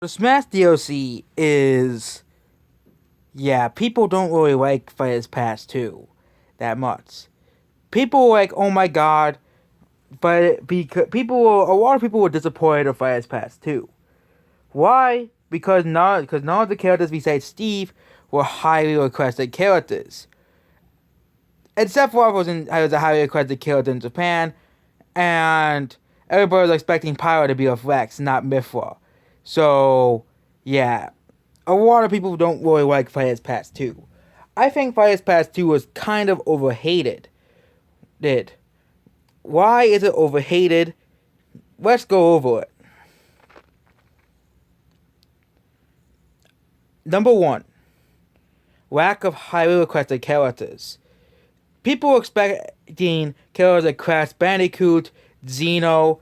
The Smash DLC is, yeah, people don't really like Fighters Pass 2 that much. People are like, oh my god, but because a lot of people were disappointed of Fighters Pass 2. Why? Because none of the characters besides Steve were highly requested characters. And Sephiroth was a highly requested character in Japan, and everybody was expecting Pyro to be with Rex, not Mithra. So, yeah, a lot of people don't really like Fighters Pass 2. I think Fighters Pass 2 was kind of overhated. Did. Why is it overhated? Let's go over it. Number 1. Lack of highly requested characters. People were expecting characters like Crash Bandicoot, Xeno,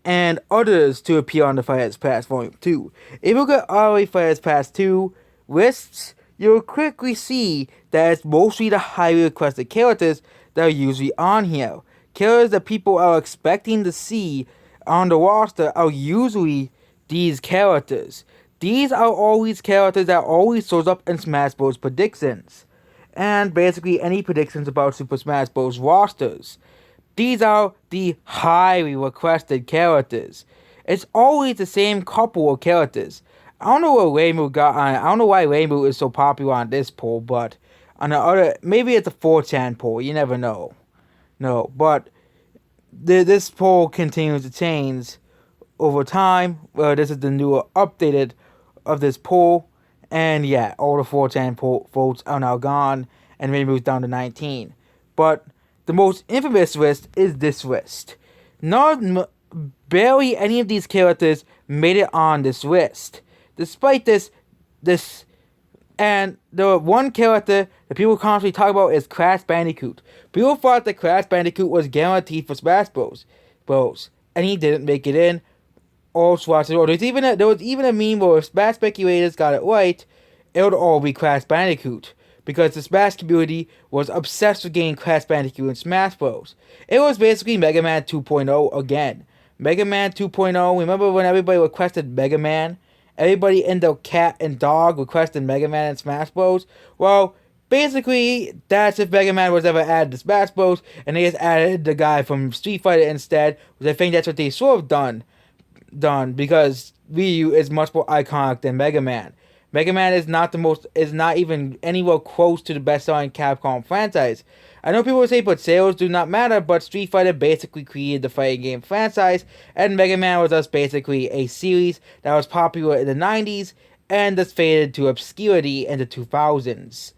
and others to appear on the Fighters Pass Volume 2. If you look at early Fighters Pass 2 lists, you'll quickly see that it's mostly the highly requested characters that are usually on here. Characters that people are expecting to see on the roster are usually these characters. These are always characters that always shows up in Smash Bros. Predictions. And basically any predictions about Super Smash Bros. Rosters. These are the highly requested characters. It's always the same couple of characters. I don't know what Rainbow got on. I don't know why Rainbow is so popular on this poll, but on the other, maybe it's a 4chan poll. You never know. No, but this poll continues to change over time. This is the newer updated of this poll, and yeah, all the 4chan votes are now gone, and Rainbow's down to 19. But the most infamous list is this list. Barely any of these characters made it on this list. Despite this, and the one character that people constantly talk about is Crash Bandicoot. People thought that Crash Bandicoot was guaranteed for Smash Bros, and he didn't make it in. All Swatch. There was even a meme where if Smash speculators got it right, it would all be Crash Bandicoot, because the Smash community was obsessed with getting Crash Bandicoot in Smash Bros. It was basically Mega Man 2.0 again. Mega Man 2.0, remember when everybody requested Mega Man? Everybody in the cat and dog requested Mega Man in Smash Bros. Well, basically, that's if Mega Man was ever added to Smash Bros. And they just added the guy from Street Fighter instead, which I think that's what they should have done because Ryu is much more iconic than Mega Man. Mega Man is not even anywhere close to the best-selling Capcom franchise. I know people say, but sales do not matter, but Street Fighter basically created the fighting game franchise, and Mega Man was just basically a series that was popular in the 90s and just faded to obscurity in the 2000s.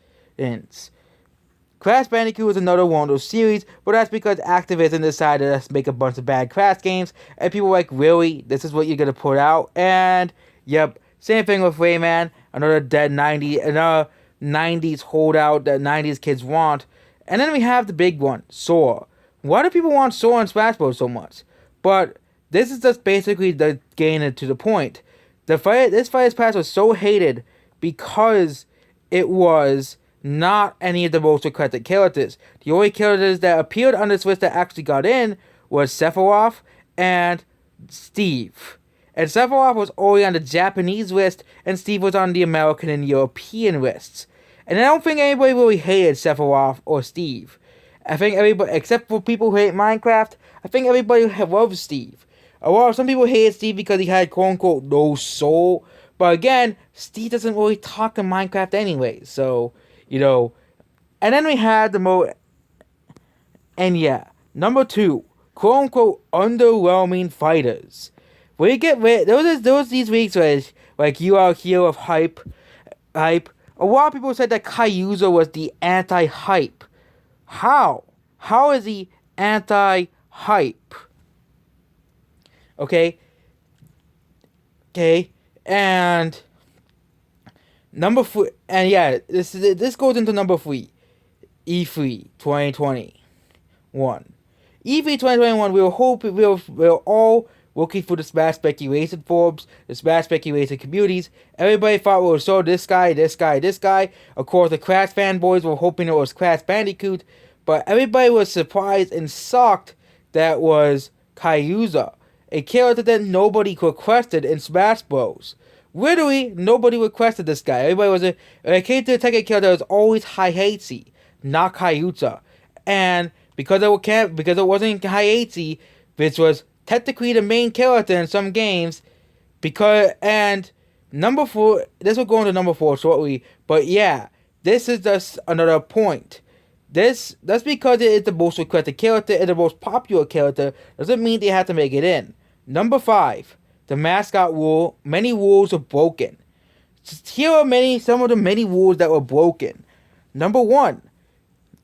Crash Bandicoot was another one of those series, but that's because Activision decided to make a bunch of bad Crash games, and people were like, really? This is what you're gonna put out? And, yep, same thing with Rayman, another 90s holdout that 90s kids want. And then we have the big one, Sora. Why do people want Sora and Smash Bros. So much? But this is just basically the getting it to the point. This Fighters Pass was so hated because it was not any of the most requested characters. The only characters that appeared on this list that actually got in was Sephiroth and Steve. And Sephiroth was only on the Japanese list, and Steve was on the American and European lists. And I don't think anybody really hated Sephiroth or Steve. I think everybody, except for people who hate Minecraft, I think everybody loves Steve. Some people hated Steve because he had quote unquote no soul. But again, Steve doesn't really talk in Minecraft anyway, so and then we had and yeah, number 2, quote unquote underwhelming fighters. We get rid. There was these weeks where like you are here with hype. A lot of people said that Kaiusa was the anti-hype. How? How is he anti-hype? Okay, and number 3, and yeah, this goes into number 3, E3 2021. E3 2021, we're all looking for the Smash speculation forums, the Smash speculation communities. Everybody thought we would show this guy. Of course, the Crash fanboys were hoping it was Crash Bandicoot, but everybody was surprised and shocked that was Kaiusa, a character that nobody requested in Smash Bros. Literally, nobody requested this guy. Everybody was when it came to the Tekken character, it was always Heihachi, not Kaiuta. And because it wasn't Heihachi, which was technically the main character in some games, and number 4, this will go into number 4 shortly, but yeah, this is just another point. That's because it is the most requested character and the most popular character doesn't mean they have to make it in. Number 5, the mascot rule. Many rules are broken. Here are some of the many rules that were broken. Number 1,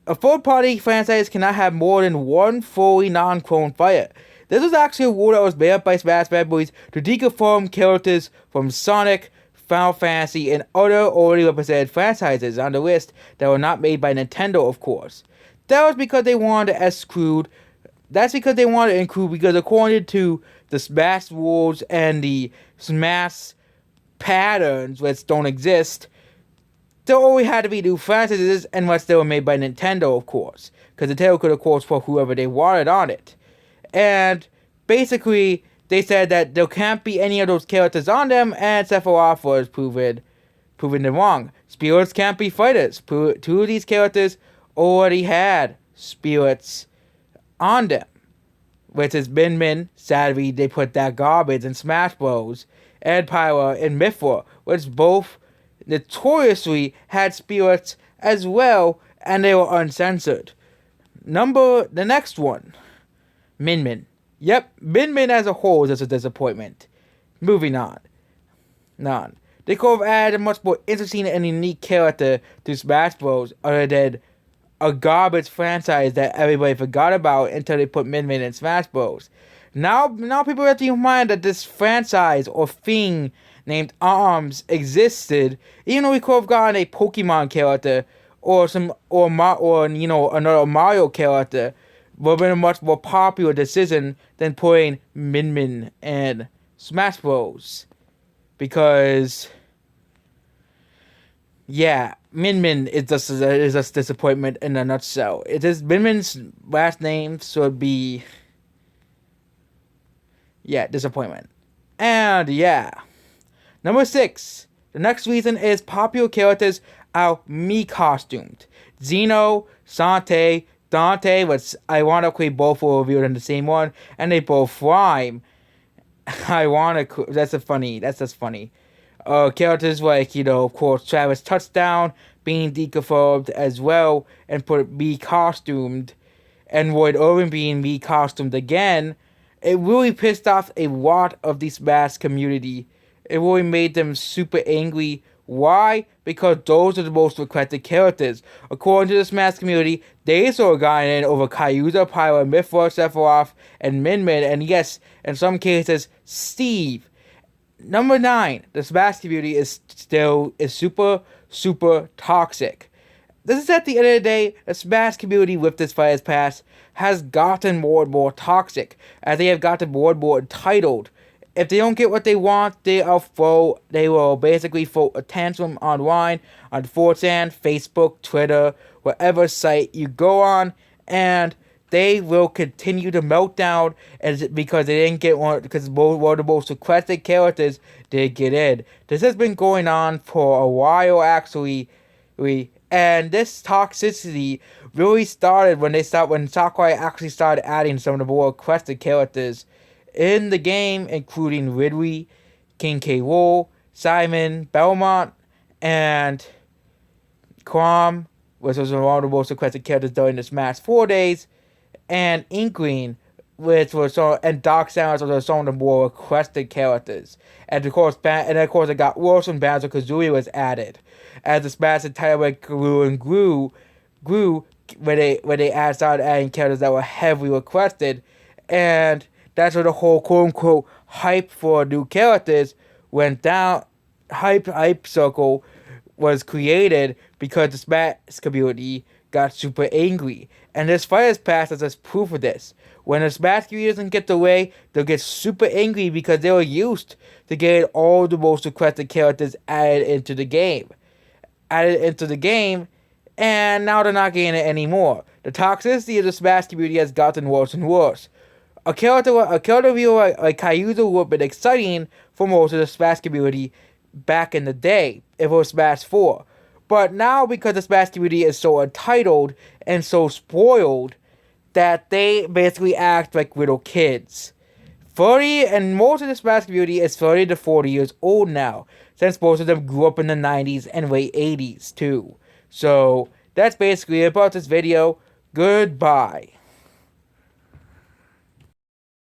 a third-party franchise cannot have more than one fully non-clone fighter. This was actually a rule that was made up by Smash Bad Boys to deconfirm characters from Sonic, Final Fantasy, and other already represented franchises on the list that were not made by Nintendo, of course. That was because they wanted to exclude. That's because they wanted to include, because according to the Smash rules and the Smash patterns, which don't exist, there only had to be new franchises unless they were made by Nintendo, of course. Because Nintendo could, of course, put whoever they wanted on it. And basically, they said that there can't be any of those characters on them, and Sephiroth was proven them wrong. Spirits can't be fighters. 2 of these characters already had spirits on them, which is Min Min. Sadly, they put that garbage in Smash Bros. And Pyra and Mythra, which both notoriously had spirits as well, and they were uncensored. The next one, Min Min. Yep, Min Min as a whole is just a disappointment. Moving on. They could have added a much more interesting and unique character to Smash Bros. Other than a garbage franchise that everybody forgot about until they put Min Min in Smash Bros. Now people have to keep in mind that this franchise or thing named ARMS existed, even though we could have gotten a Pokemon character or another Mario character. Would have been a much more popular decision than putting Min Min in Smash Bros. Because, yeah, Min Min is just disappointment in a nutshell. It is Min Min's last name should be, disappointment. And yeah, number 6. The next reason is popular characters are me-costumed. Xeno, Sante, Dante, which ironically both were revealed in the same one, and they both rhyme. Ironically, that's just funny. Characters like, of course, Travis Touchdown being deconfirmed as well and be costumed, and Lloyd Irvin being costumed again. It really pissed off a lot of the Smash community. It really made them super angry. Why? Because those are the most requested characters. According to the Smash community, they saw a guy in over Kaiusa, Pyra, Mythra, Sephiroth, and Min Min, and yes, in some cases, Steve. Number 9, the Smash community is super, super toxic. This is at the end of the day, the Smash community with this Fighters Pass has gotten more and more toxic, as they have gotten more and more entitled. If they don't get what they want, they will basically throw a tantrum online, on 4chan, Facebook, Twitter, whatever site you go on, and they will continue to melt down because they didn't get one of the most requested characters didn't get in. This has been going on for a while, actually, and this toxicity really started when Sakurai actually started adding some of the more requested characters in the game, including Ridley, King K. Rool, Simon, Belmont, and Crom, which was one of the most requested characters during the Smash 4 days, and Inkling, and Dark Sounds are some of the more requested characters. And of course, it got worse when Banjo-Kazooie was added, as the Smash entitlement grew when they started adding characters that were heavily requested, and that's where the whole quote-unquote hype for new characters went down. Hype circle was created because the Smash community got super angry. And this Fighters Pass is just proof of this. When the Smash community doesn't get the way, they'll get super angry because they were used to getting all the most requested characters added into the game. And now they're not getting it anymore. The toxicity of the Smash community has gotten worse and worse. A character review like Kaiusa would have been exciting for most of the Smash community back in the day if it was Smash 4. But now, because the Smash community is so entitled and so spoiled, that they basically act like little kids. 30, and most of the Smash community is 30 to 40 years old now, since most of them grew up in the 90s and late 80s too. So, that's basically it about this video. Goodbye.